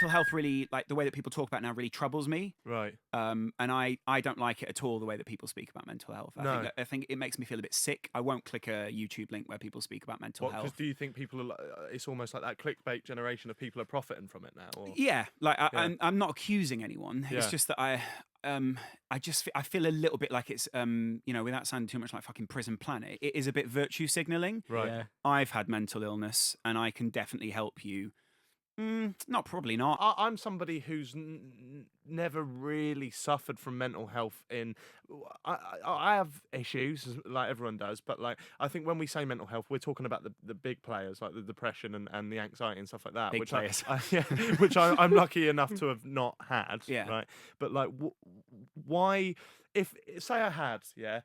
mental health really, like the way that people talk about it now, really troubles me. Right. And I don't like it at all, the way that people speak about mental health. No. I think it makes me feel a bit sick. I won't click a YouTube link where people speak about mental Because health. do you think people are? It's almost like that clickbait generation of people are profiting from it now. Or? Yeah, like I'm not accusing anyone. Yeah. It's just that I feel a little bit like it's without sounding too much like fucking Prison Planet, it is a bit virtue signaling. Right. Yeah. I've had mental illness and I can definitely help you. Probably not. I'm somebody who's never really suffered from mental health. I have issues like everyone does, but like I think when we say mental health, we're talking about the big players like the depression and the anxiety and stuff like that. Big which players. which I'm lucky enough to have not had. Yeah. Right. But like, why? If say I had, yeah.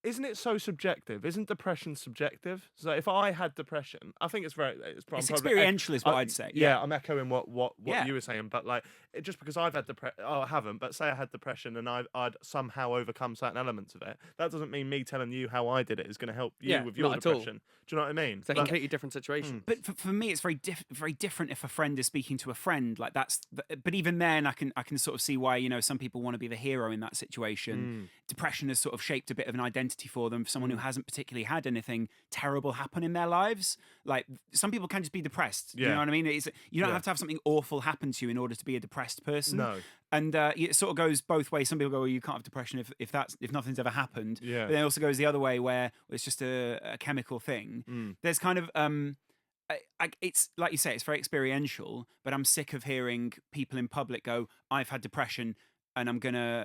Isn't it so subjective? Isn't depression subjective? So if I had depression, I think it's It's experiential, is what I'd say. Yeah, I'm echoing what Yeah. you were saying, but like just because I've had depression, I haven't. But say I had depression and I'd somehow overcome certain elements of it. That doesn't mean me telling you how I did it is going to help you with your not at all. depression. Do you know what I mean? It's a completely different situation. But for me, it's very different if a friend is speaking to a friend. Like but even then, I can sort of see why some people want to be the hero in that situation. Depression has sort of shaped a bit of an identity for them, for someone who hasn't particularly had anything terrible happen in their lives. Like some people can just be depressed. You know what I mean? You don't have to have something awful happen to you in order to be a depressed person. No. And it sort of goes both ways. Some people go, well, you can't have depression if nothing's ever happened. Yeah. But then it also goes the other way where it's just a chemical thing. There's kind of it's like you say, it's very experiential. But I'm sick of hearing people in public go, "I've had depression, and I'm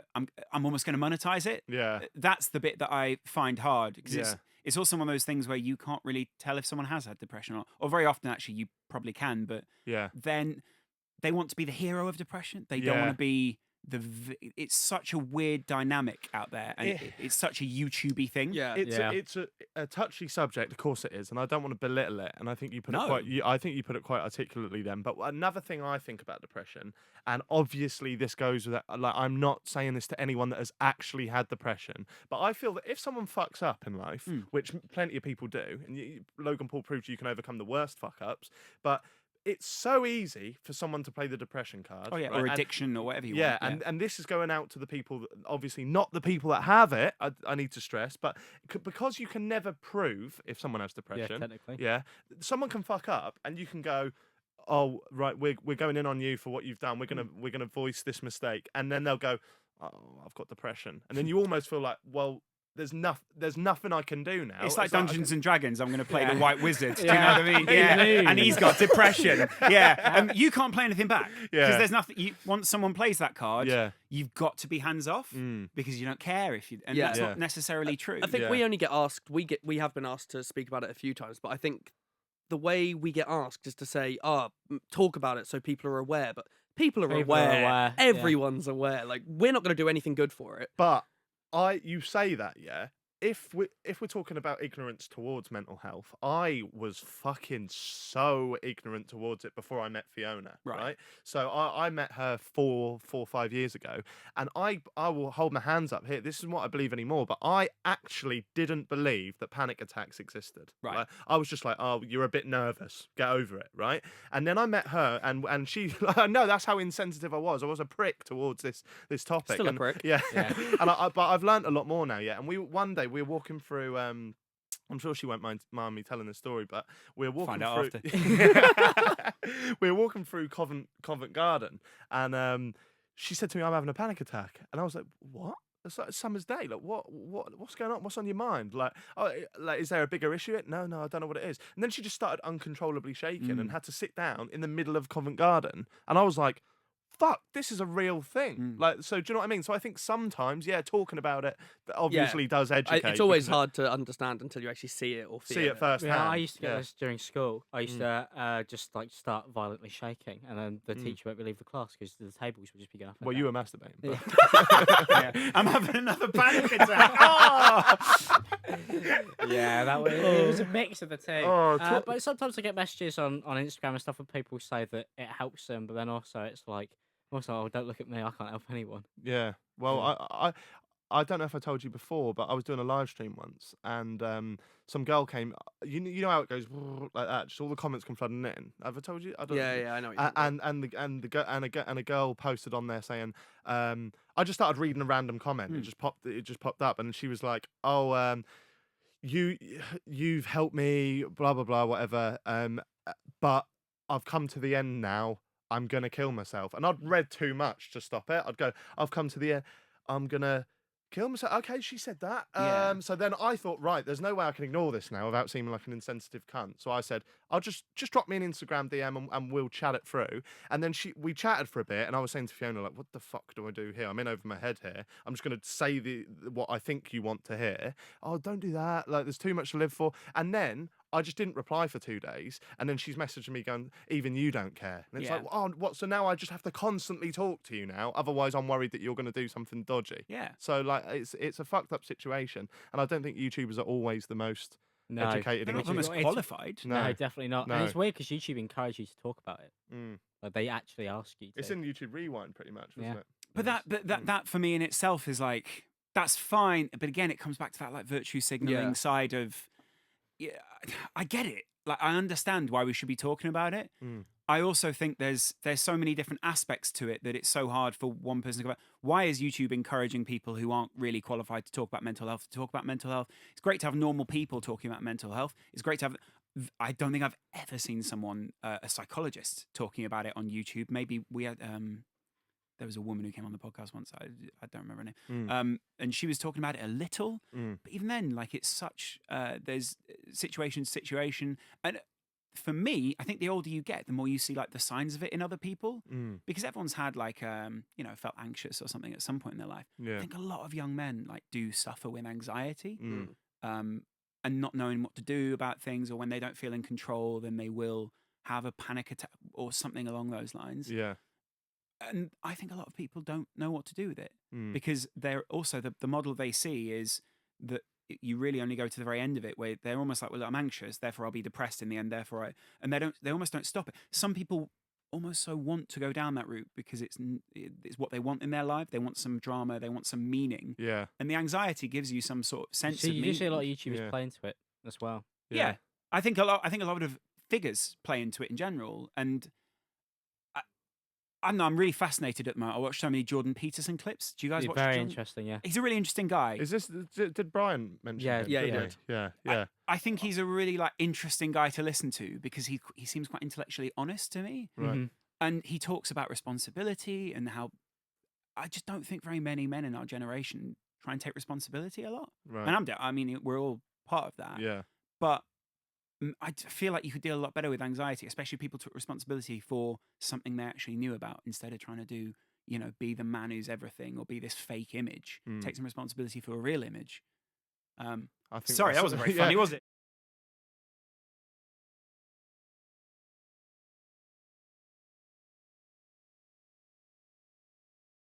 almost gonna monetize it." Yeah. That's the bit that I find hard because Yeah. it's also one of those things where you can't really tell if someone has had depression or very often actually you probably can, but Yeah. then they want to be the hero of depression. They don't want to be it's such a weird dynamic out there, and it's such a YouTubey thing. Yeah. It's a touchy subject, of course it is, and I don't want to belittle it. And I think you put it quite articulately then. But another thing I think about depression, and obviously this goes with that, like I'm not saying this to anyone that has actually had depression, but I feel that if someone fucks up in life, which plenty of people do, and Logan Paul proved you can overcome the worst fuck ups, but it's so easy for someone to play the depression card. Oh yeah, right? or addiction or whatever you want. Yeah, and this is going out to the people, obviously not the people that have it, I need to stress, but because you can never prove if someone has depression. Yeah, technically. Yeah, someone can fuck up and you can go, oh, right, we're going in on you for what you've done. We're gonna voice this mistake. And then they'll go, oh, I've got depression. And then you almost feel like, well, there's nothing I can do now. It's like Dungeons and Dragons. I'm going to play Yeah. the White Wizard. Do you Yeah. know what I mean? Yeah. And he's got depression. Yeah. You can't play anything back. Yeah. Because there's nothing. Once someone plays that card, Yeah. you've got to be hands off because you don't care if you. And Yeah. that's Yeah. not necessarily true. I think Yeah. we only get asked. We have been asked to speak about it a few times, but I think the way we get asked is to say, talk about it so people are aware. But people are aware. Everyone's aware. Like we're not going to do anything good for it. But you say that, yeah. If we're talking about ignorance towards mental health, I was fucking so ignorant towards it before I met Fiona, right? So I met her 4 or 5 years ago, and I will hold my hands up here. This isn't what I believe anymore, but I actually didn't believe that panic attacks existed. Right. I was just like, oh, you're a bit nervous. Get over it, right? And then I met her, and she, no, that's how insensitive I was. I was a prick towards this topic. Still a prick. Yeah. And but I've learned a lot more now, yeah. And one day we were walking through. I'm sure she won't mind me telling the story, but we were walking Find out through. We were walking through Covent Garden, and she said to me, "I'm having a panic attack," and I was like, "What?" It's like summer's day. Like, what's going on? What's on your mind? Like, is there a bigger issue? No, I don't know what it is. And then she just started uncontrollably shaking and had to sit down in the middle of Covent Garden, and I was like, fuck, this is a real thing. Like, so do you know what I mean? So I think sometimes, talking about it obviously does educate. It's always hard to understand until you actually see it or feel see it firsthand. Yeah, I used to get this during school. I used to just like start violently shaking, and then the teacher won't leave the class because the tables would just be going up. And Well, down. you were masturbating. But... Yeah. I'm having another panic attack. Oh! Yeah, it was a mix of the two. Oh, but sometimes I get messages on Instagram and stuff, and people say that it helps them, but then also it's like, oh, don't look at me, I can't help anyone. Yeah. Well, I don't know if I told you before, but I was doing a live stream once, and some girl came. You know how it goes like that. Just all the comments come flooding in. Have I told you? I don't know. Yeah, I know. What you're talking about. And a girl posted on there saying, I just started reading a random comment. It just popped up, and she was like, "Oh, you've helped me, blah blah blah, whatever. But I've come to the end now. I'm gonna kill myself." And I'd read too much to stop it. I'd go, "I've come to the end. I'm gonna kill myself." Okay, she said that. Yeah. So then I thought, right, there's no way I can ignore this now without seeming like an insensitive cunt. So I said, "I'll just drop me an Instagram DM and we'll chat it through." And then we chatted for a bit, and I was saying to Fiona, like, "What the fuck do I do here? I'm in over my head here. I'm just gonna say what I think you want to hear." "Oh, don't do that. Like, there's too much to live for." And then I just didn't reply for 2 days, and then she's messaging me going, "Even you don't care." And it's Yeah. like, "Oh, what? So now I just have to constantly talk to you now? Otherwise, I'm worried that you're going to do something dodgy." Yeah. So like, it's a fucked up situation, and I don't think YouTubers are always the most No, educated. They're in not the what most you- it's- qualified. No, No. definitely not. No. And it's weird because YouTube encourage you to talk about it. Mm. Like they actually ask you to. It's in YouTube Rewind, pretty much, isn't Yeah. it? But that for me in itself is like, that's fine. But again, it comes back to that like virtue signaling Yeah. side of, yeah, I get it. Like, I understand why we should be talking about it. Mm. I also think there's so many different aspects to it that it's so hard for one person to go, why is YouTube encouraging people who aren't really qualified to talk about mental health to talk about mental health? It's great to have normal people talking about mental health. It's great to have, I don't think I've ever seen someone, a psychologist, talking about it on YouTube. Maybe we had, there was a woman who came on the podcast once. I don't remember her name. And she was talking about it a little. But even then, like, it's such, there's situation. And for me, I think the older you get, the more you see like the signs of it in other people. Because everyone's had like, felt anxious or something at some point in their life. Yeah. I think a lot of young men like do suffer with anxiety. Mm. And not knowing what to do about things, or when they don't feel in control, then they will have a panic attack or something along those lines. Yeah. And I think a lot of people don't know what to do with it Mm. they're also the model they see is that you really only go to the very end of it, where they're almost like, well, I'm anxious, therefore I'll be depressed in the end, and they almost don't stop it. Some people almost so want to go down that route because it's what they want in their life. They want some drama, they want some meaning, Yeah. and the anxiety gives you some sort of sense So of you meaning. do see a lot of YouTubers Yeah. play into it as well. Yeah. I think a lot of figures play into it in general, and I'm really fascinated at the moment. I watched so many Jordan Peterson clips. Do you guys watch Very Jordan? interesting, yeah. He's a really interesting guy. Is this? Did Brian mention? Yeah, him, yeah, he didn't did. Yeah. Yeah. I think he's a really like interesting guy to listen to because he seems quite intellectually honest to me, Right. Mhm. and he talks about responsibility and how I just don't think very many men in our generation try and take responsibility a lot. Right. And I mean, we're all part of that. Yeah. But feel like you could deal a lot better with anxiety, especially if people took responsibility for something they actually knew about instead of trying to do, be the man who's everything or be this fake image. Mm. Take some responsibility for a real image. I think Sorry, that that's- wasn't very yeah. funny, was it?